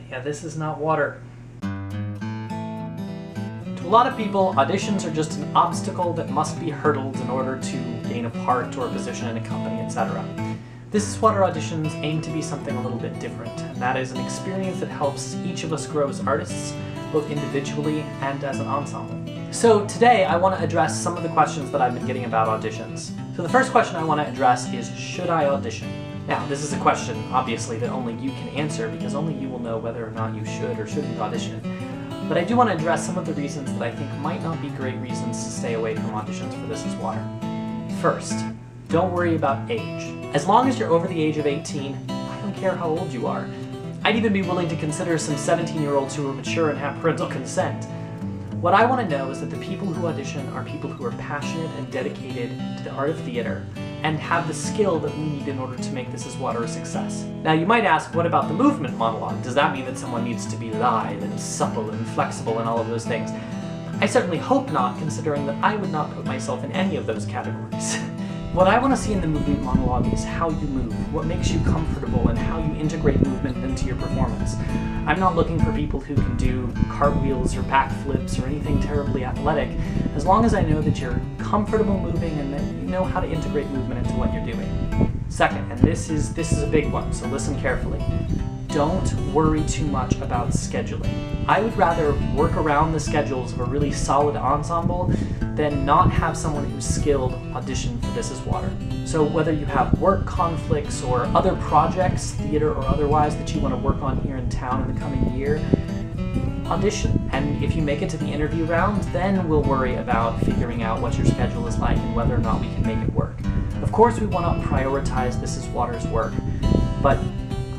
Yeah, this is not water. To a lot of people, auditions are just an obstacle that must be hurdled in order to gain a part or a position in a company, etc. This is water auditions aim to be something a little bit different, and that is an experience that helps each of us grow as artists, both individually and as an ensemble. So today I want to address some of the questions that I've been getting about auditions. So the first question I want to address is, should I audition? Now, this is a question, obviously, that only you can answer because only you will know whether or not you should or shouldn't audition. But I do want to address some of the reasons that I think might not be great reasons to stay away from auditions for This Is Water. First, don't worry about age. As long as you're over the age of 18, I don't care how old you are. I'd even be willing to consider some 17-year-olds who are mature and have parental consent. What I want to know is that the people who audition are people who are passionate and dedicated to the art of theater and have the skill that we need in order to make This Is Water a success. Now you might ask, what about the movement monologue? Does that mean that someone needs to be lithe and supple and flexible and all of those things? I certainly hope not, considering that I would not put myself in any of those categories. What I want to see in the movement monologue is how you move, what makes you comfortable, and how you integrate movement into your performance. I'm not looking for people who can do cartwheels or backflips or anything terribly athletic, as long as I know that you're comfortable moving and that you know how to integrate movement into what you're doing. Second, and this is a big one, so listen carefully. Don't worry too much about scheduling. I would rather work around the schedules of a really solid ensemble than not have someone who's skilled audition for This Is Water. So whether you have work conflicts or other projects, theater or otherwise, that you want to work on here in town in the coming year, audition. And if you make it to the interview round, then we'll worry about figuring out what your schedule is like and whether or not we can make it work. Of course, we want to prioritize This Is Water's work, but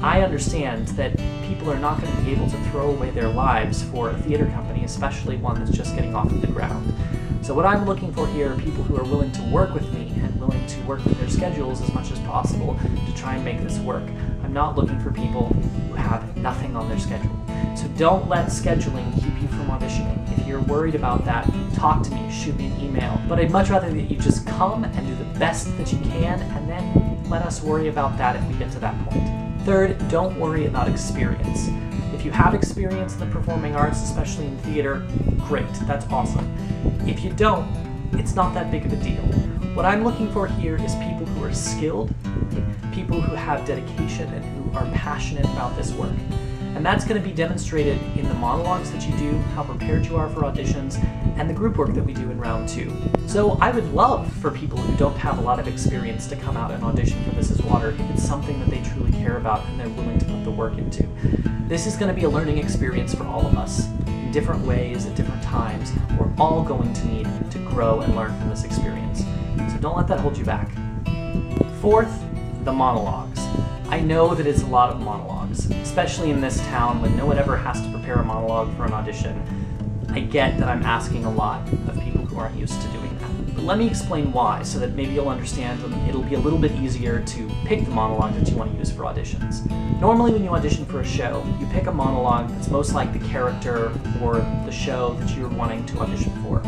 I understand that people are not going to be able to throw away their lives for a theater company, especially one that's just getting off of the ground. So what I'm looking for here are people who are willing to work with me and willing to work with their schedules as much as possible to try and make this work. I'm not looking for people who have nothing on their schedule. So don't let scheduling keep you from auditioning. If you're worried about that, talk to me, shoot me an email. But I'd much rather that you just come and do the best that you can, and then let us worry about that if we get to that point. Third, don't worry about experience. If you have experience in the performing arts, especially in theater, great, that's awesome. If you don't, it's not that big of a deal. What I'm looking for here is people who are skilled, people who have dedication and who are passionate about this work. And that's going to be demonstrated in the monologues that you do, how prepared you are for auditions, and the group work that we do in round 2. So I would love for people who don't have a lot of experience to come out and audition for This Is Water if it's something that they truly care about and they're willing to put the work into. This is going to be a learning experience for all of us, in different ways, at different times. We're all going to need to grow and learn from this experience. So don't let that hold you back. Fourth, the monologues. I know that it's a lot of monologues, especially in this town when no one ever has to prepare a monologue for an audition. I get that I'm asking a lot of people who aren't used to doing that. But let me explain why, so that maybe you'll understand and it'll be a little bit easier to pick the monologue that you want to use for auditions. Normally when you audition for a show, you pick a monologue that's most like the character or the show that you're wanting to audition for.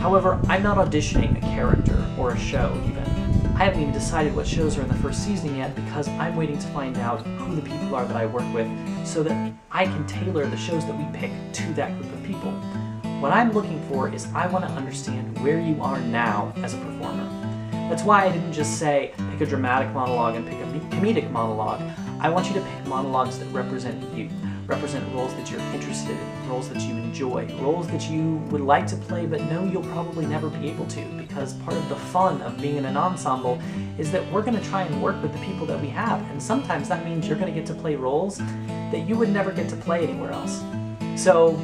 However, I'm not auditioning a character or a show even. I haven't even decided what shows are in the first season yet because I'm waiting to find out who the people are that I work with so that I can tailor the shows that we pick to that group of people. What I'm looking for is I want to understand where you are now as a performer. That's why I didn't just say pick a dramatic monologue and pick a comedic monologue. I want you to pick monologues that represent you, represent roles that you're interested in, roles that you enjoy, roles that you would like to play but know you'll probably never be able to, because part of the fun of being in an ensemble is that we're going to try and work with the people that we have, and sometimes that means you're going to get to play roles that you would never get to play anywhere else. So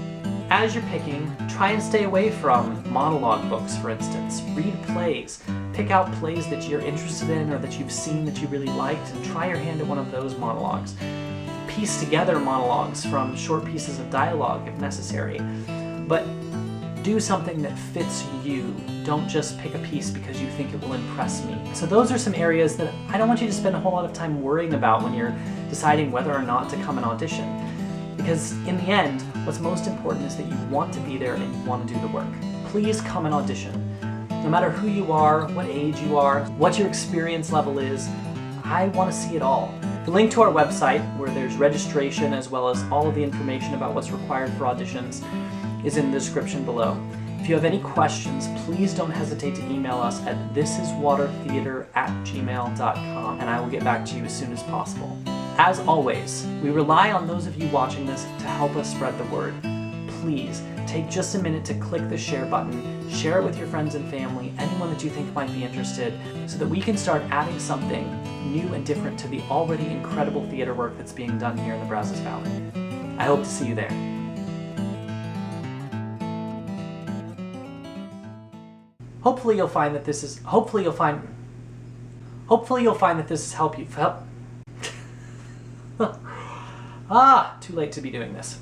as you're picking, try and stay away from monologue books, for instance. Read plays. Pick out plays that you're interested in or that you've seen that you really liked and try your hand at one of those monologues. Piece together monologues from short pieces of dialogue if necessary, but do something that fits you. Don't just pick a piece because you think it will impress me. So those are some areas that I don't want you to spend a whole lot of time worrying about when you're deciding whether or not to come and audition. Because in the end, what's most important is that you want to be there and you want to do the work. Please come and audition. No matter who you are, what age you are, what your experience level is, I want to see it all. The link to our website, where there's registration as well as all of the information about what's required for auditions, is in the description below. If you have any questions, please don't hesitate to email us at thisiswatertheater@gmail.com, and I will get back to you as soon as possible. As always, we rely on those of you watching this to help us spread the word. Please take just a minute to click the share button, share it with your friends and family, anyone that you think might be interested, so that we can start adding something new and different to the already incredible theater work that's being done here in the Brazos Valley. I hope to see you there. Hopefully you'll find that this is help you. Too late to be doing this.